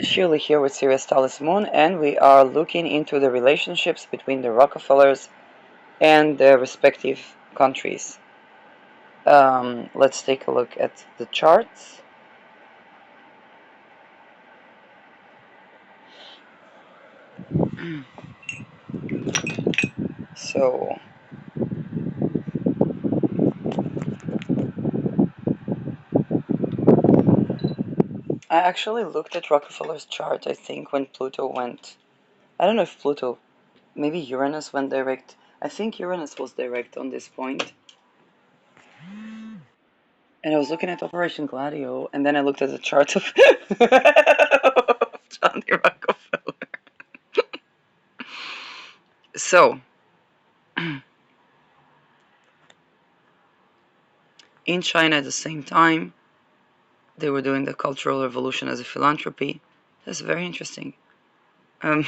Shirley here with Serious Talisman, and we are looking into the relationships between the Rockafellers and their respective countries. Let's take a look at the charts. So, I actually looked at Rockefeller's chart, I think, when Pluto went. I don't know if Pluto, maybe Uranus went direct. I think Uranus was direct on this point. And I was looking at Operation Gladio, and then I looked at the chart of Johnny Rockefeller. So, in China at the same time, they were doing the Cultural Revolution as a philanthropy. That's very interesting. Um,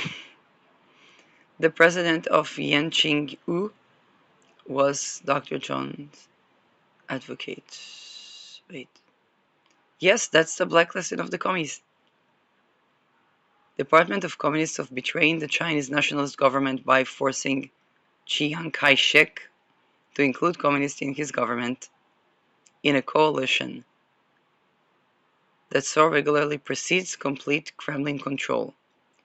the president of Yanqing-U was Dr. John's advocate. Wait. Yes, that's the blacklisting of the commies. Department of Communists of betraying the Chinese nationalist government by forcing Chiang Kai-shek to include communists in his government in a coalition that so regularly precedes complete Kremlin control.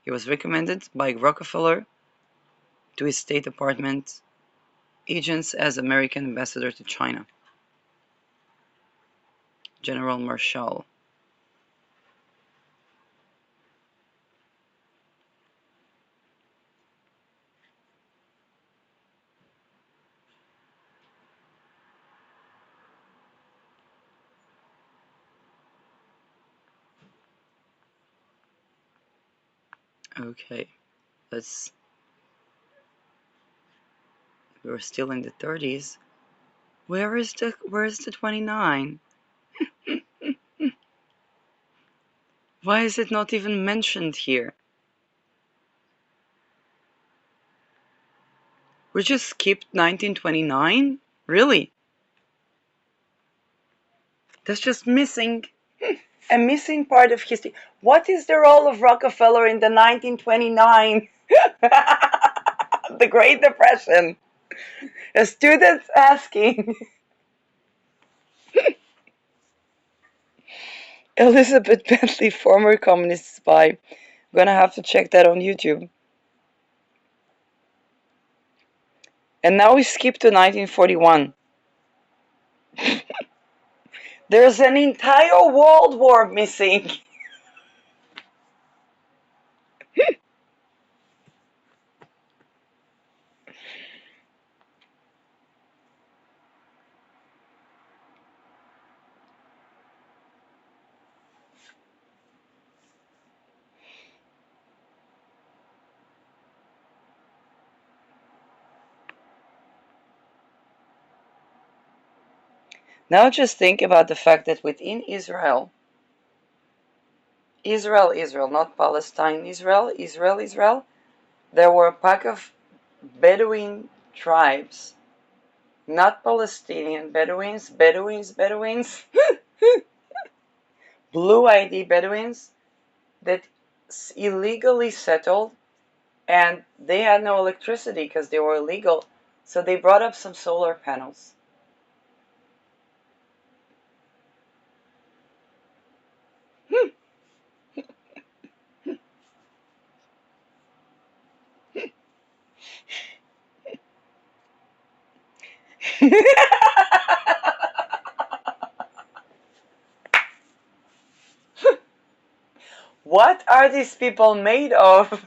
He was recommended by Rockefeller to his State Department agents as American ambassador to China. General Marshall. Okay, we're still in the 30s. Where's the 29? Why is it not even mentioned here? We just skipped 1929? Really? That's just missing. A missing part of history. What is the role of Rockefeller in the 1929? The Great Depression. A student's asking. Elizabeth Bentley, former communist spy. I'm gonna have to check that on YouTube. And now we skip to 1941. There's an entire world war missing. Now just think about the fact that within Israel, not Palestine, Israel, there were a pack of Bedouin tribes, not Palestinian Bedouins, blue ID Bedouins that illegally settled, and they had no electricity because they were illegal, so they brought up some solar panels. What are these people made of?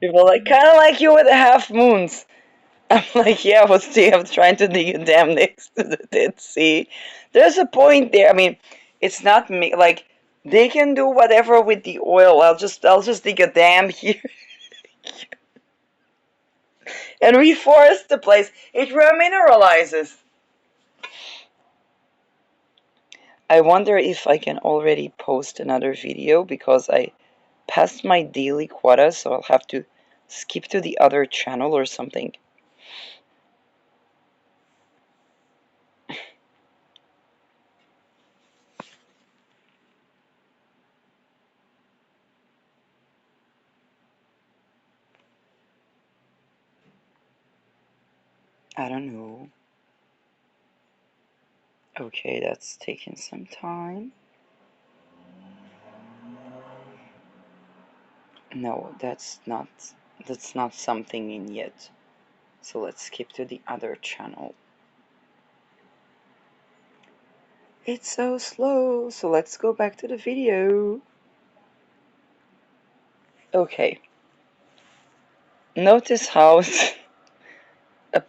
People like, kind of like you with the half moons. I'm like, yeah, what's the of trying to dig a dam next to the Dead Sea? There's a point there. I mean, it's not me. Like, they can do whatever with the oil. I'll just dig a dam here and reforest the place. It remineralizes. I wonder if I can already post another video because I passed my daily quota, so I'll have to skip to the other channel or something. I don't know. Okay, that's taking some time. No, that's not something in yet. So let's skip to the other channel. It's so slow, so let's go back to the video. Okay. Notice how a,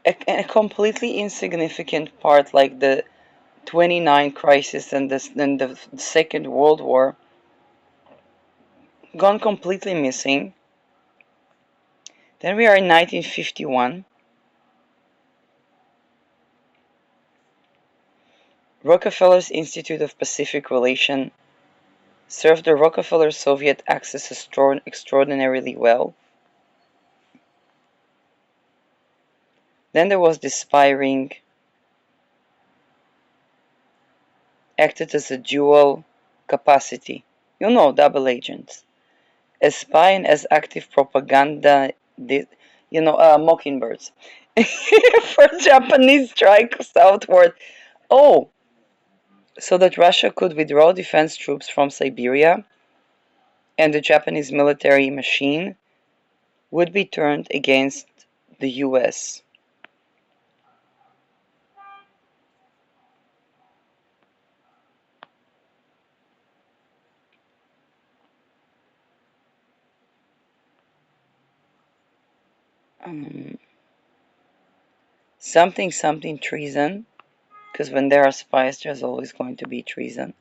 a completely insignificant part like the 29 crisis and the Second World War gone completely missing. Then we are in 1951. Rockefeller's Institute of Pacific Relation served the Rockefeller Soviet Axis extraordinarily well. Then there was the spy ring, acted as a dual capacity. Double agents. As spy and as active propaganda, mockingbirds. For Japanese strike southward. Oh, so that Russia could withdraw defense troops from Siberia and the Japanese military machine would be turned against the US. Um, something treason, because when there are spies, there's always going to be treason.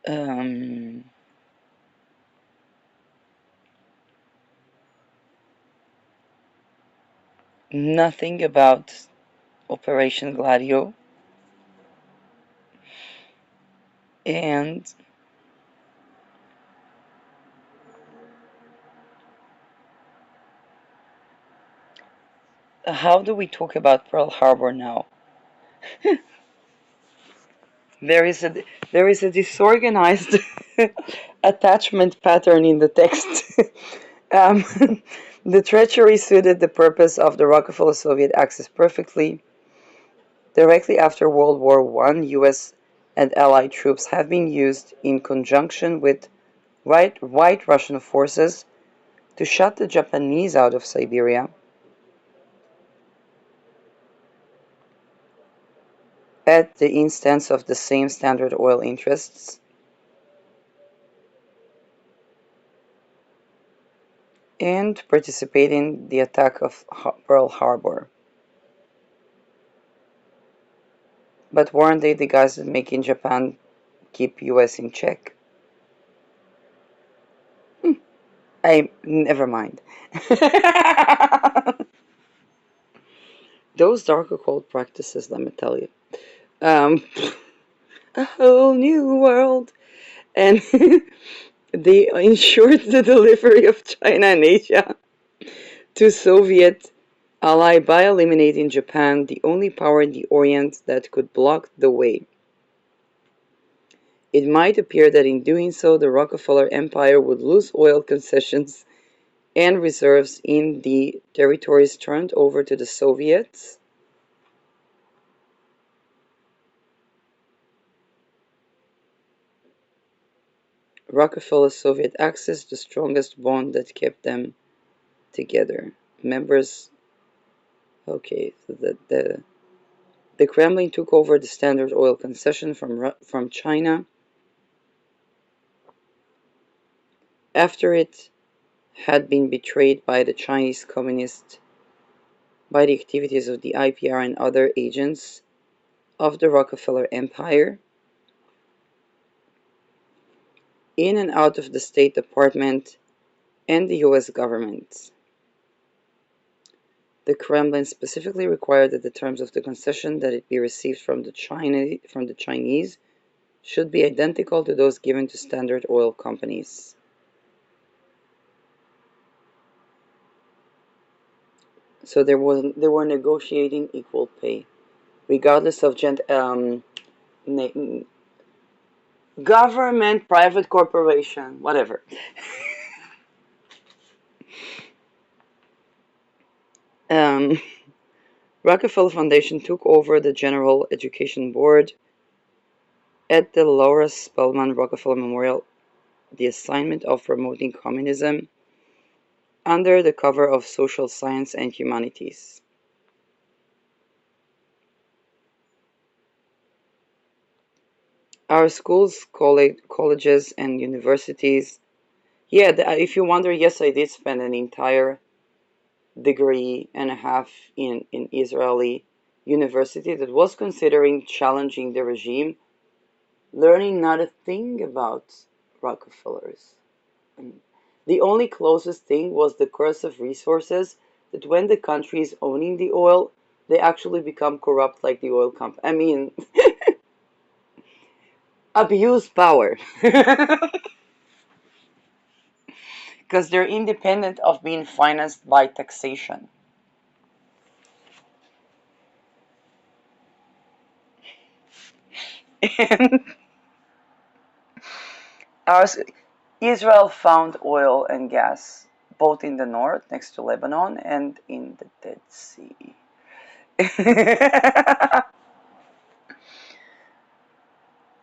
Um, nothing about Operation Gladio. And how do we talk about Pearl Harbor now? There is a disorganized attachment pattern in the text. um, the treachery suited the purpose of the Rockefeller Soviet Axis perfectly. Directly after World War I, US and Allied troops have been used in conjunction with white Russian forces to shut the Japanese out of Siberia at the instance of the same Standard Oil interests, and participate in the attack of Pearl Harbor. But weren't they the guys that making Japan keep US in check? I never mind. Those dark occult practices, let me tell you. Um, a whole new world. And they ensured the delivery of China and Asia to Soviet ally by eliminating Japan, the only power in the Orient that could block the way. It might appear that in doing so, the Rockefeller Empire would lose oil concessions and reserves in the territories turned over to the Soviets. Rockefeller-Soviet Axis, the strongest bond that kept them together. Members, okay, so the Kremlin took over the Standard Oil concession from China after it had been betrayed by the Chinese Communists by the activities of the IPR and other agents of the Rockefeller Empire in and out of the State Department and the US government. The Kremlin specifically required that the terms of the concession that it be received from the Chinese should be identical to those given to Standard Oil companies. So they were negotiating equal pay, regardless of government, private corporation, whatever. Um, Rockefeller Foundation took over the General Education Board at the Laura Spelman Rockefeller Memorial, the assignment of promoting communism under the cover of social science and humanities. Our schools, colleges, and universities. Yeah, if you wonder, yes, I did spend an entire degree and a half in Israeli university that was considering challenging the regime, learning not a thing about Rockefellers. And the only closest thing was the curse of resources, that when the country is owning the oil, they actually become corrupt like the oil company. I mean, abuse power. Because they're independent of being financed by taxation. And our, Israel found oil and gas both in the north next to Lebanon and in the Dead Sea.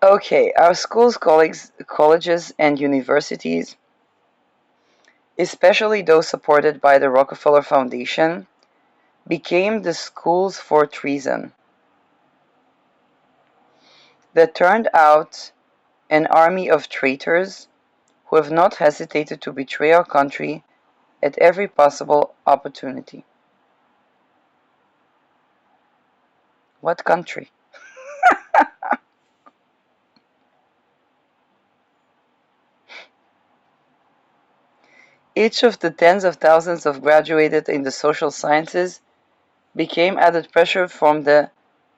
Okay, our schools, colleges, and universities, especially those supported by the Rockefeller Foundation, became the schools for treason that turned out an army of traitors who have not hesitated to betray our country at every possible opportunity. What country? Each of the tens of thousands of graduated in the social sciences became added pressure from the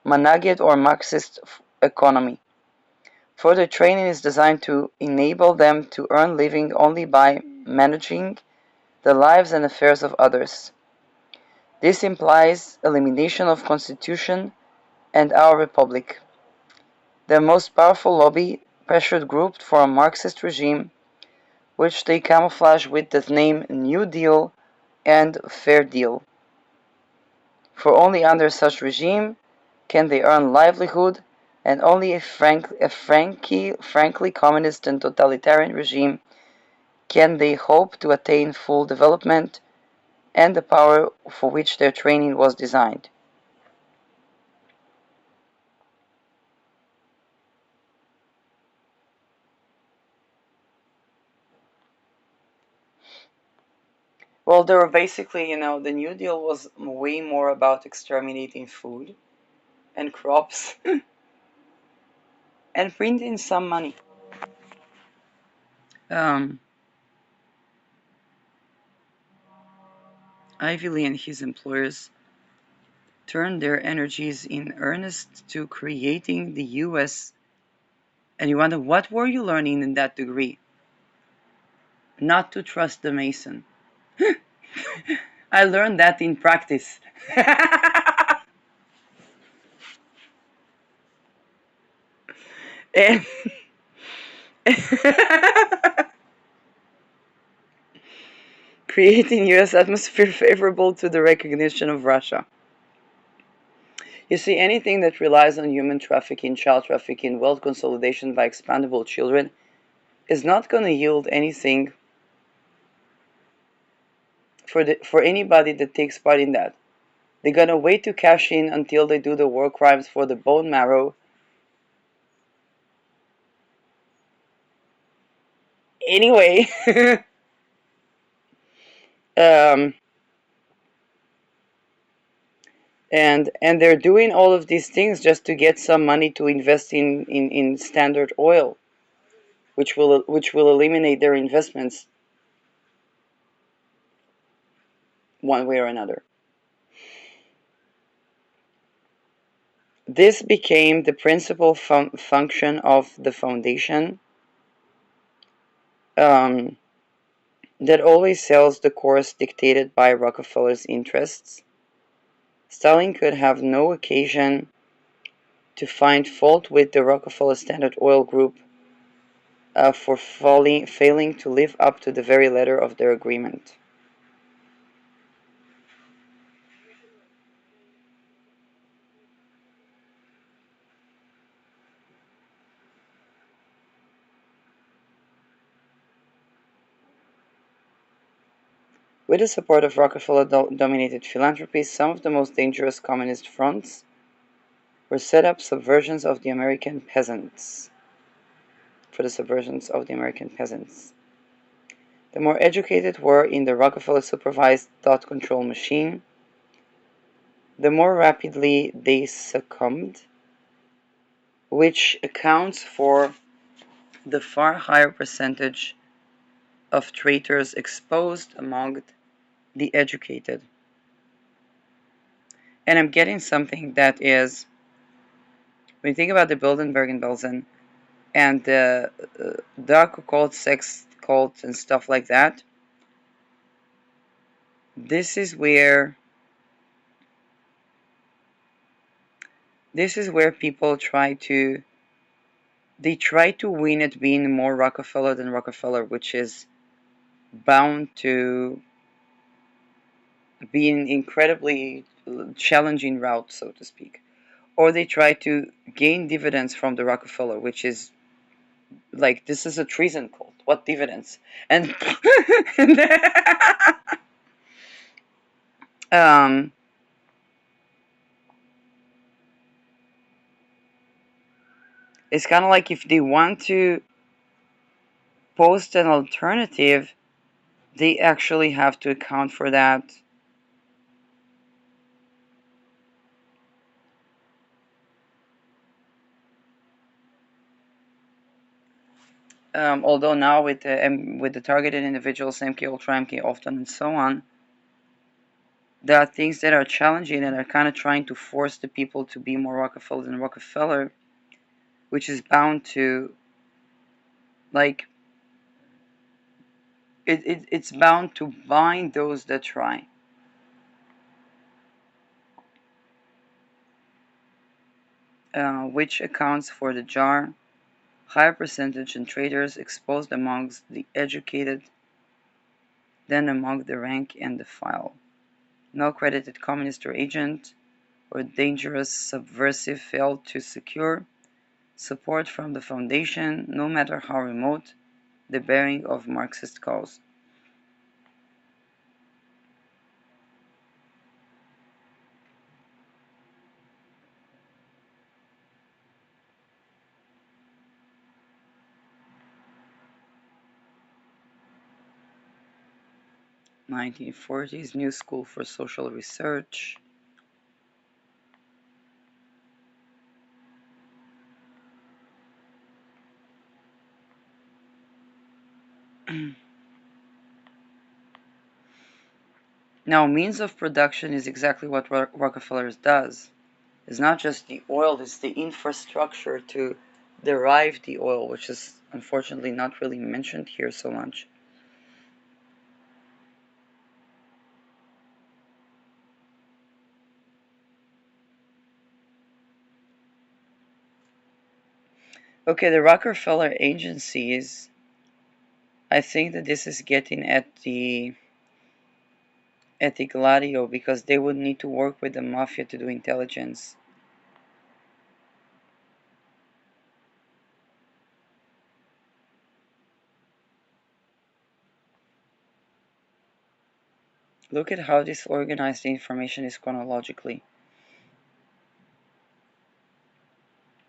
Managed or Marxist economy. Further training is designed to enable them to earn living only by managing the lives and affairs of others. This implies elimination of constitution and our republic. The most powerful lobby pressured group for a Marxist regime, which they camouflage with the name New Deal and Fair Deal. For only under such regime can they earn livelihood, and only a frankly communist and totalitarian regime can they hope to attain full development and the power for which their training was designed. Well, they were basically, the New Deal was way more about exterminating food and crops and printing some money. Um, Ivy Lee and his employers turned their energies in earnest to creating the US. And you wonder, what were you learning in that degree? Not to trust the Mason. I learned that in practice. And creating US atmosphere favorable to the recognition of Russia. You see, anything that relies on human trafficking, child trafficking, wealth consolidation by expandable children is not going to yield anything for anybody that takes part in that. They're going to wait to cash in until they do the war crimes for the bone marrow. Anyway, um, and they're doing all of these things just to get some money to invest in Standard Oil, which will eliminate their investments one way or another. This became the principal function of the foundation, um, that always sells the course dictated by Rockefeller's interests. Stalin could have no occasion to find fault with the Rockefeller Standard Oil Group for failing to live up to the very letter of their agreement. With the support of Rockefeller-dominated philanthropy, some of the most dangerous communist fronts were set up subversions of the American peasants. For the subversions of the American peasants. The more educated were in the Rockefeller-supervised thought control machine, the more rapidly they succumbed, which accounts for the far higher percentage of traitors exposed among the educated. And I'm getting something that is, when you think about the Bilderberg and Belsen and the dark occult, sex cult, and stuff like that, this is where people try to win at being more Rockefeller than Rockefeller, which is bound to be an incredibly challenging route, so to speak. Or they try to gain dividends from the Rockefeller, which is like, this is a treason cult. What dividends? And um, it's kind of like if they want to post an alternative, they actually have to account for that. Although now with the targeted individuals, MK Ultra, MK Often, and so on, there are things that are challenging and are kind of trying to force the people to be more Rockefeller than Rockefeller, which is bound to, like, it's bound to bind those that try. Which accounts for the higher percentage in traders exposed amongst the educated than among the rank and file. No credited communist or agent or dangerous subversive failed to secure support from the Foundation, no matter how remote the bearing of Marxist cause. (1940s) New School for Social Research. Now, means of production is exactly what Rockefeller's does. It's not just the oil, it's the infrastructure to derive the oil, which is unfortunately not really mentioned here so much. Okay, the Rockefeller agencies, I think that this is getting at the Gladio, because they would need to work with the mafia to do intelligence. Look at how disorganized the information is chronologically.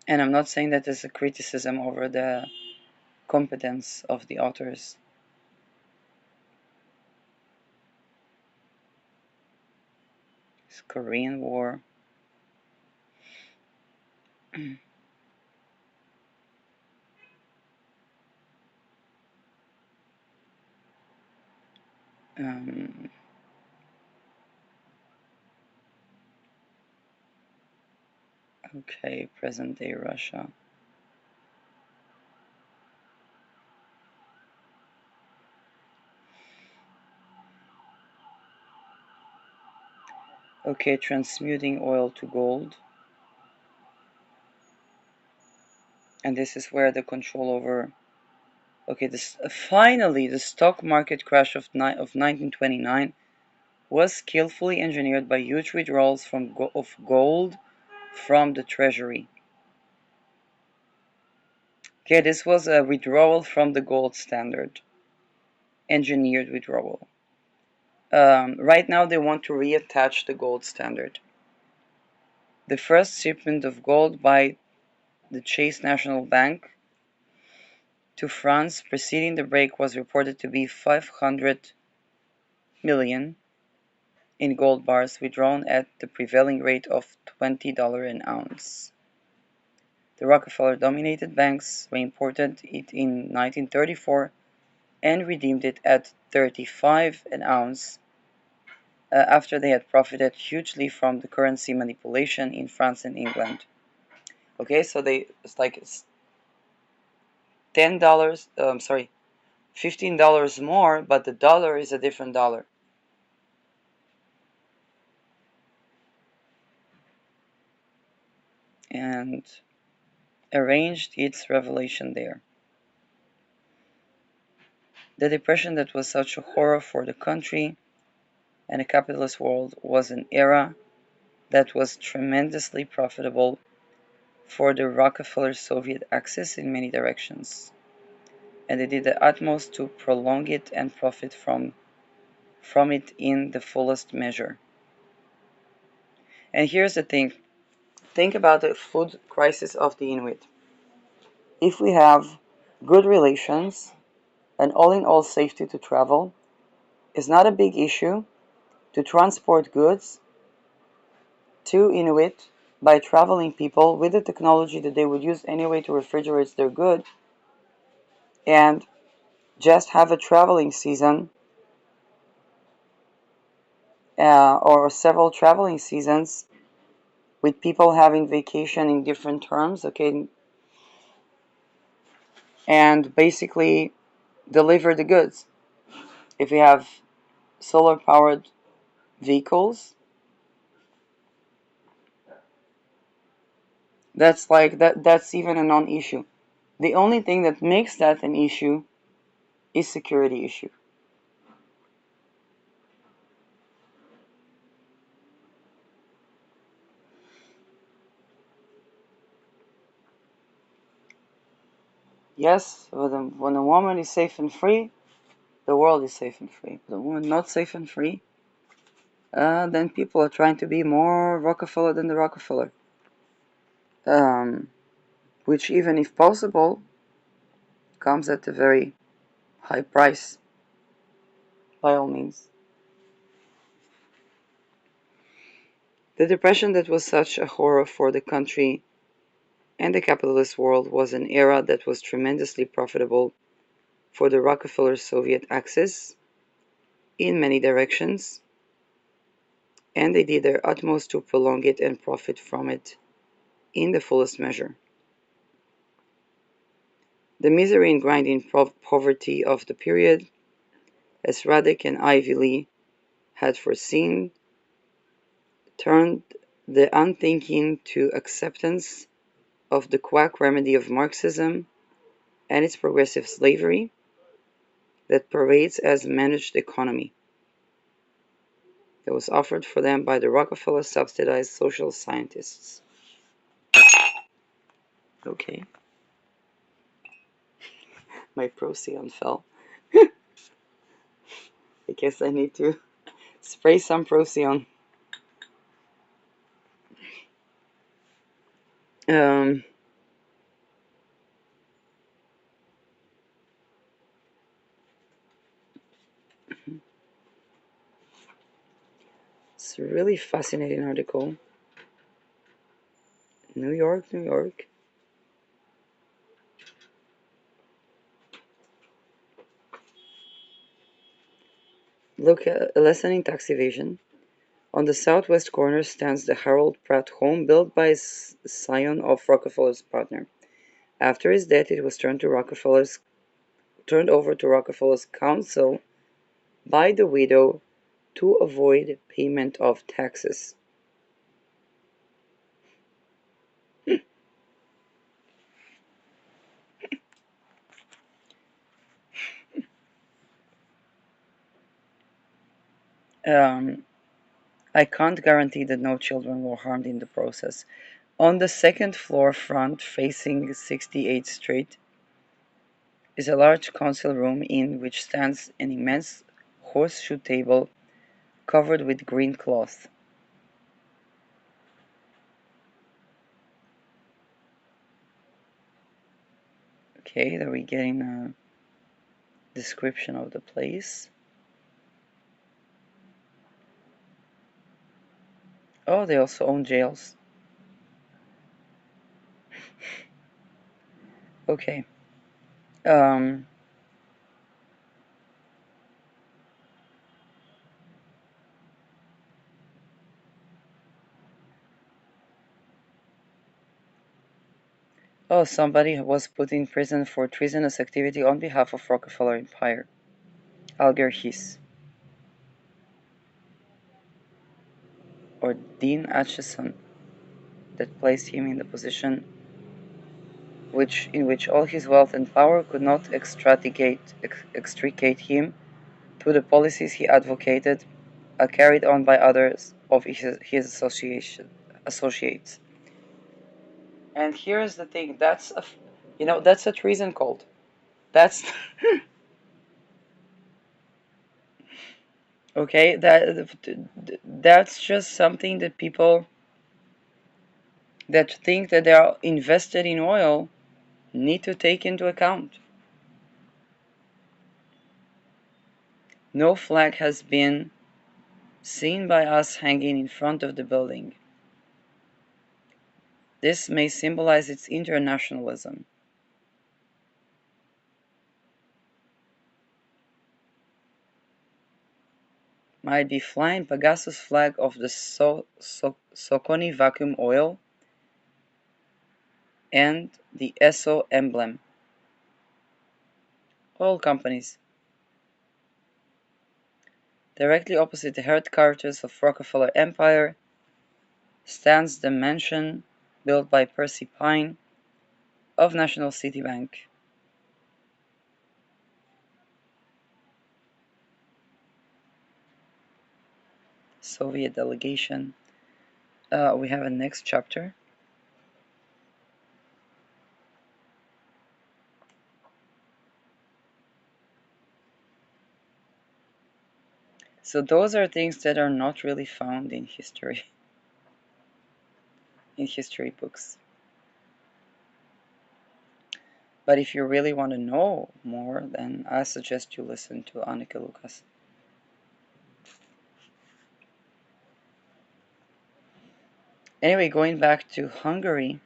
And I'm not saying that there's a criticism over the competence of the authors. It's Korean War. Okay, present day Russia. Okay, transmuting oil to gold. And this is where the control over. Okay, this finally the stock market crash of 1929 was skillfully engineered by huge withdrawals of gold from the treasury. Okay, this was a withdrawal from the gold standard. Engineered withdrawal. Right now, they want to reattach the gold standard. The first shipment of gold by the Chase National Bank to France preceding the break was reported to be 500 million in gold bars withdrawn at the prevailing rate of $20 an ounce. The Rockefeller-dominated banks reimported it in 1934 and redeemed it at 35 an ounce after they had profited hugely from the currency manipulation in France and England. Okay, so it's like $10, sorry, $15 more, but the dollar is a different dollar. And arranged its revelation there. The depression that was such a horror for the country and the capitalist world was an era that was tremendously profitable for the Rockefeller-Soviet axis in many directions, and they did the utmost to prolong it and profit from it in the fullest measure. And here's the thing. Think about the food crisis of the Inuit. If we have good relations and all-in-all safety to travel, it's not a big issue to transport goods to Inuit by traveling people with the technology that they would use anyway to refrigerate their good, and just have a traveling season or several traveling seasons with people having vacation in different terms, okay, and basically deliver the goods. If we have solar powered vehicles, that's even a non-issue. The only thing that makes that an issue is security issue. Yes, when a woman is safe and free, the world is safe and free. The woman not safe and free, then people are trying to be more Rockefeller than the Rockefeller. Which, even if possible, comes at a very high price, by all means. The depression that was such a horror for the country and the capitalist world was an era that was tremendously profitable for the Rockefeller-Soviet axis in many directions, and they did their utmost to prolong it and profit from it in the fullest measure. The misery and grinding poverty of the period, as Radek and Ivy Lee had foreseen, turned the unthinking to acceptance of the quack remedy of Marxism and its progressive slavery that parades as managed economy that was offered for them by the Rockefeller subsidized social scientists. Okay, my Procyon fell. I guess I need to spray some Procyon. Um, it's a really fascinating article. New York, New York. Look at a lesson in tax evasion. On the southwest corner stands the Harold Pratt home built by a scion of Rockefeller's partner. After his death, it was turned over to Rockefeller's counsel by the widow to avoid payment of taxes. I can't guarantee that no children were harmed in the process. On the second floor front, facing 68th Street, is a large council room in which stands an immense horseshoe table covered with green cloth. Okay, there we're getting a description of the place. Oh, they also own jails. Okay. Oh, somebody was put in prison for treasonous activity on behalf of Rockefeller Empire. Alger Hiss. Or Dean Acheson, that placed him in the position in which all his wealth and power could not extricate him through the policies he advocated, carried on by others of his associates. And here's the thing: that's that's a treason cult. That's okay. That's just something that people that think that they are invested in oil need to take into account. No flag has been seen by us hanging in front of the building. This may symbolize its internationalism. Might be flying Pegasus flag of the Socony vacuum oil and the Esso emblem. Oil companies. Directly opposite the headquarters of Rockefeller Empire stands the mansion built by Percy Pine of National City Bank. Soviet delegation. We have a next chapter. So those are things that are not really found in history, in history books. But if you really want to know more, then I suggest you listen to Anneke Lucas. Anyway, going back to Hungary.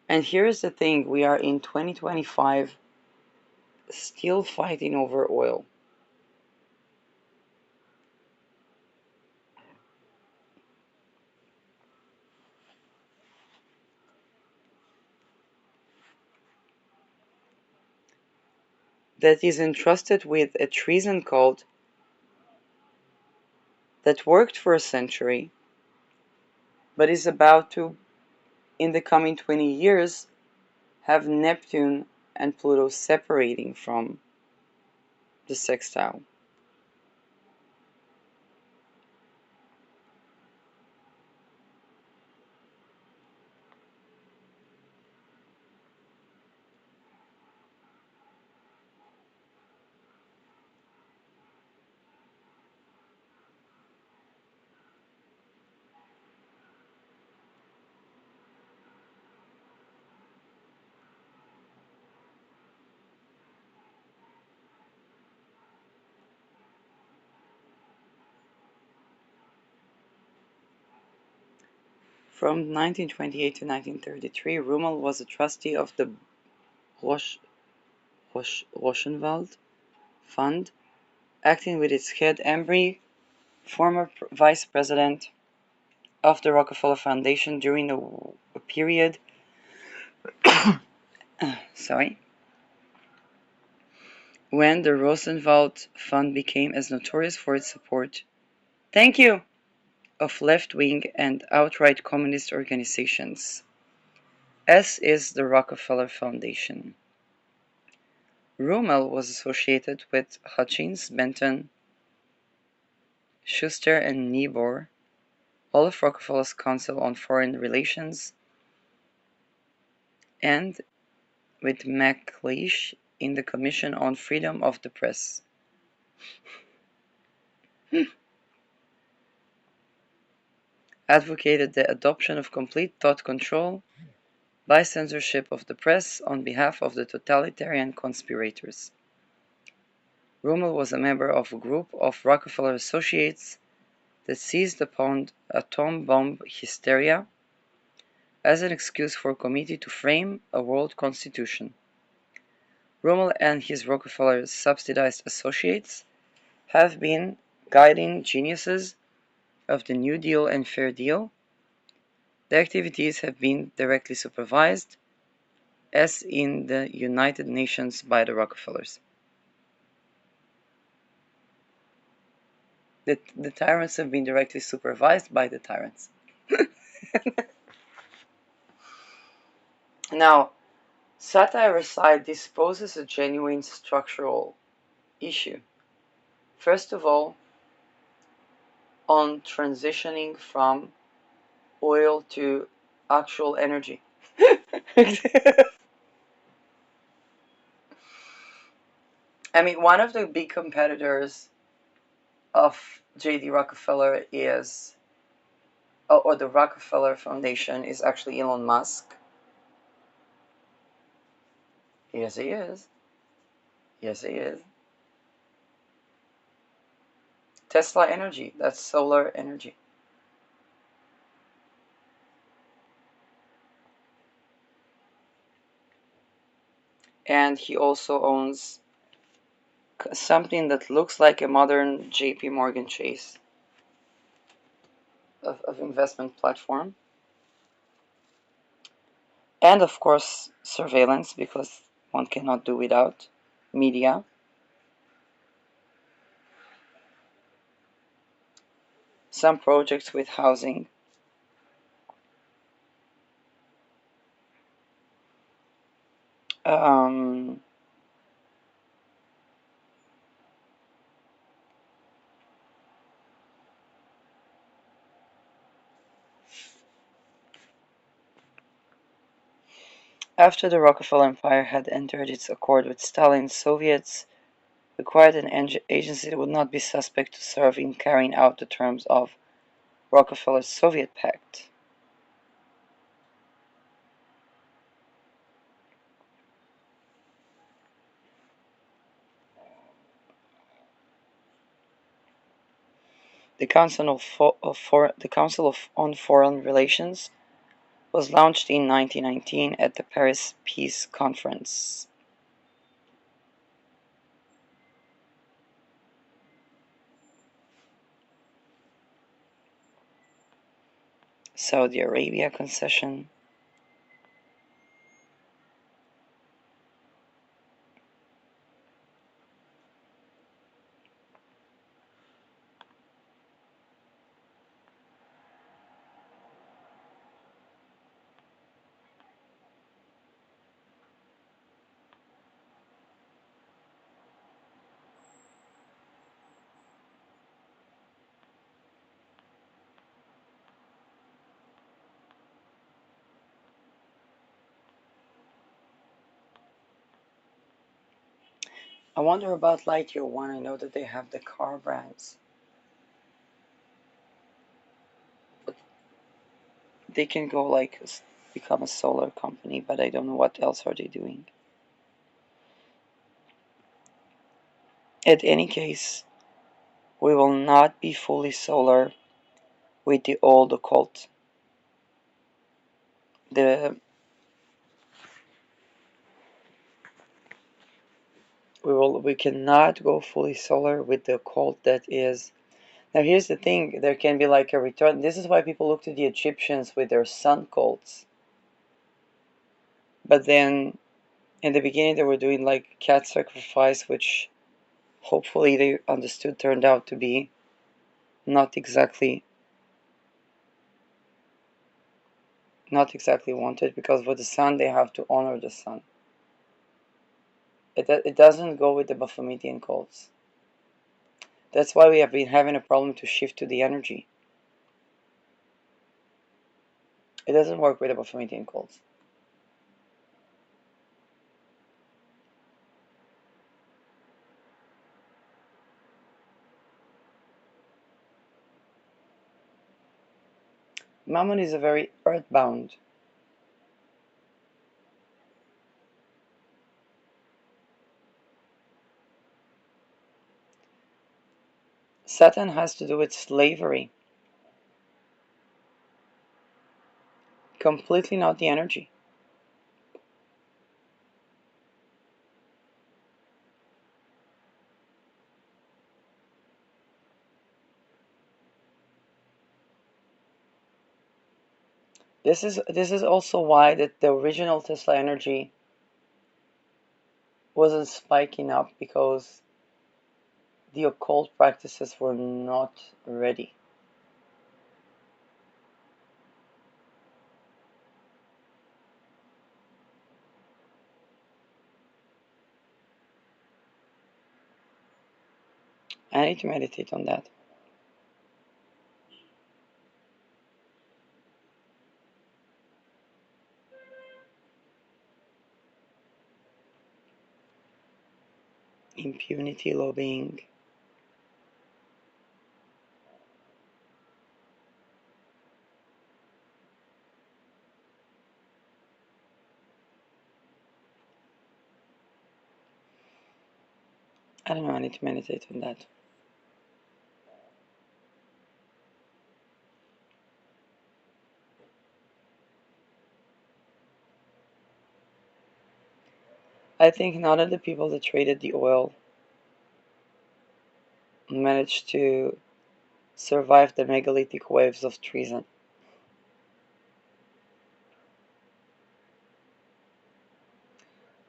And here's the thing, we are in 2025 still fighting over oil. That is entrusted with a treason cult that worked for a century, but is about to, in the coming 20 years, have Neptune and Pluto separating from the sextile. From 1928 to 1933, Rummel was a trustee of the Rauschenwald Fund, acting with its head Embry, former vice president of the Rockefeller Foundation during a period when the Rosenwald Fund became as notorious for its support of left-wing and outright communist organizations, as is the Rockefeller Foundation. Rummel was associated with Hutchins, Benton, Schuster, and Niebuhr, Olaf Rockefeller's Council on Foreign Relations, and with MacLeish in the Commission on Freedom of the Press. Advocated the adoption of complete thought control by censorship of the press on behalf of the totalitarian conspirators. Rummel was a member of a group of Rockefeller associates that seized upon atom bomb hysteria as an excuse for a committee to frame a world constitution. Rummel and his Rockefeller subsidized associates have been guiding geniuses of the New Deal and Fair Deal. The activities have been directly supervised, as in the United Nations, by the Rockafellers. The tyrants have been directly supervised by the tyrants. Now, satire aside, this poses a genuine structural issue. First of all, on transitioning from oil to actual energy. I mean, one of the big competitors of J.D. Rockefeller is, or the Rockefeller Foundation, is actually Elon Musk. Yes, he is. Yes, he is. Tesla Energy, that's solar energy. And he also owns something that looks like a modern JP Morgan Chase of investment platform. And of course, surveillance, because one cannot do without media. Some projects with housing. Um, After the Rockefeller Empire had entered its accord with Stalin, Soviets required an agency that would not be suspect to serve in carrying out the terms of Rockefeller's Soviet Pact. The Council on Foreign Relations was launched in 1919 at the Paris Peace Conference. Saudi Arabia concession. I wonder about Lightyear 1. I know that they have the car brands. But they can go like become a solar company, but I don't know what else are they doing. In any case, we will not be fully solar with the old occult. We cannot go fully solar with the occult that is. Now here's the thing, there can be like a return. This is why people look to the Egyptians with their sun cults. But then in the beginning they were doing like cat sacrifice, which hopefully they understood turned out to be not exactly wanted, because for the sun they have to honor the sun. It doesn't go with the Baphometian cults. That's why we have been having a problem to shift to the energy. It doesn't work with the Baphomet cults. Mammon is a very earthbound. Saturn has to do with slavery. Completely not the energy. This is also why the original Tesla energy wasn't spiking up, because the occult practices were not ready. I need to meditate on that. Impunity lobbying. I don't know, I need to meditate on that. I think none of the people that traded the oil managed to survive the megalithic waves of treason.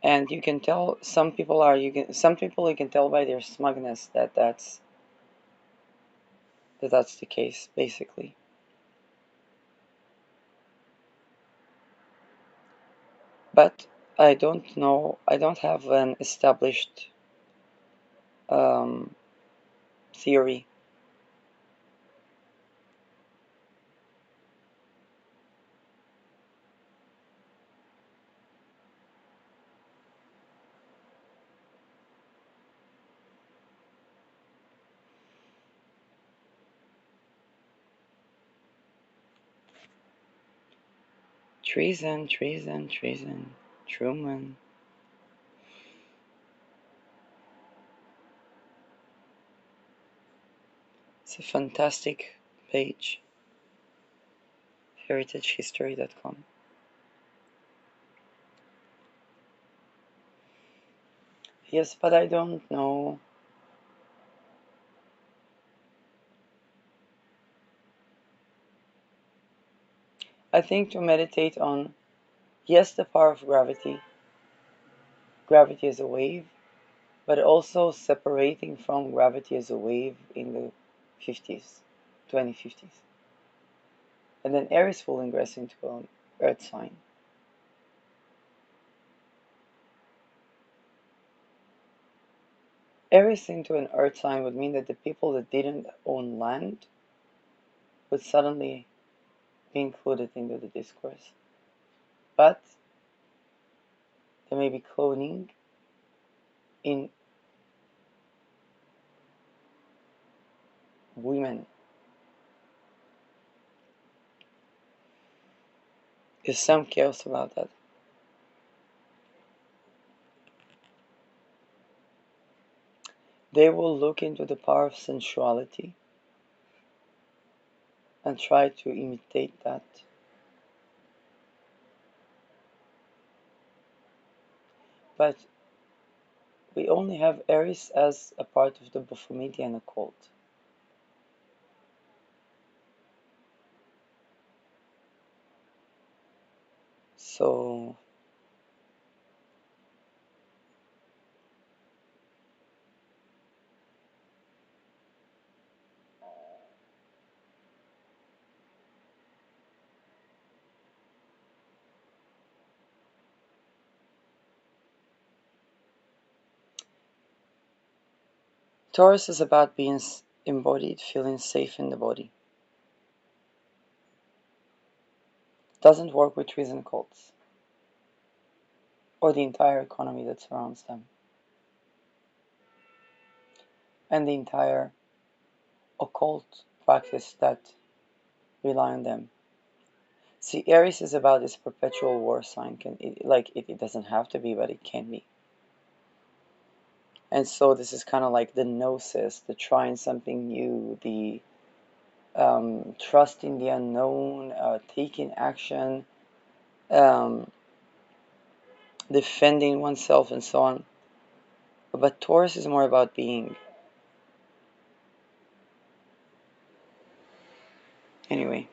And you can tell some people you can tell by their smugness that's the case, basically. But I don't know. I don't have an established um, theory. Treason, treason, treason. Truman. It's a fantastic page. heritagehistory.com. Yes, but I don't know. I think to meditate on, yes, the power of gravity. Gravity is a wave, but also separating from gravity as a wave in the 50s, 2050s. And then Aries will ingress into an Earth sign. Aries into an Earth sign would mean that the people that didn't own land would suddenly be included into the discourse. But there may be cloning in women. There's some chaos about that. They will look into the power of sensuality and try to imitate that. But we only have Aries as a part of the Baphometian occult. So Taurus is about being embodied, feeling safe in the body. doesn't work with treason cults or the entire economy that surrounds them and the entire occult practice that rely on them. See, Aries is about this perpetual war sign. It doesn't have to be, but it can be. And so this is kind of like the gnosis, the trying something new, the trusting the unknown, taking action, um, defending oneself, and so on. But Taurus is more about being. Anyway.